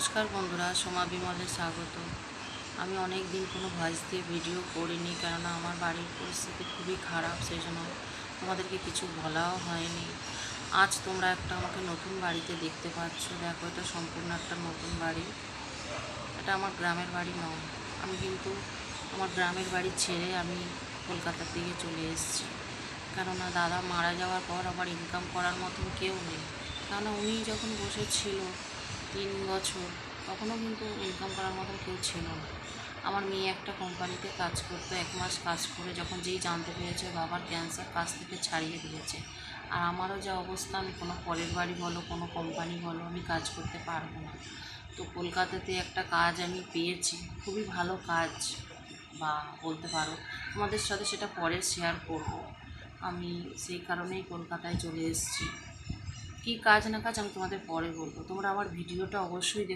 নমস্কার বন্ধুরা, সোমা বিমলে স্বাগত। আমি অনেক দিন কোনো ভয়েস দিয়ে ভিডিও করিনি, কেননা আমার বাড়ির পরিস্থিতি খুবই খারাপ, সেই জন্য তোমাদেরকে কিছু বলাও হয়নি। আজ তোমরা একটা আমাকে নতুন বাড়িতে দেখতে পাচ্ছ। দেখো, এটা সম্পূর্ণ একটা নতুন বাড়ি। এটা আমার গ্রামের বাড়ি নয়। আমি কিন্তু আমার গ্রামের বাড়ি ছেড়ে আমি কলকাতার দিকে চলে এসেছি, কেননা দাদা মারা যাওয়ার পর আমার ইনকাম করার মতন কেউ নেই। কেননা উনি যখন বসেছিল 3 বছর, তখনও কিন্তু ইনকাম করার মতন কেউ ছিল না। আমার মেয়ে একটা কোম্পানিতে কাজ করতো, 1 মাস কাজ করে যখন যেই জানতে পেরেছে বাবার ক্যান্সার, কাজ থেকে ছাড়িয়ে দিয়েছে। আর আমারও যা অবস্থা, আমি কোনো পরের বাড়ি বলো, কোনো কোম্পানি বলো, আমি কাজ করতে পারবো না। তো কলকাতাতে একটা কাজ আমি পেয়েছি, খুবই ভালো কাজ বা বলতে পারো। তোমাদের সাথে সেটা পরে শেয়ার করব। আমি সেই কারণেই কলকাতায় চলে এসেছি। কী কাজ না কাজ আমি তোমাদের পরে বলবো। তোমরা আমার ভিডিওটা অবশ্যই দেখো।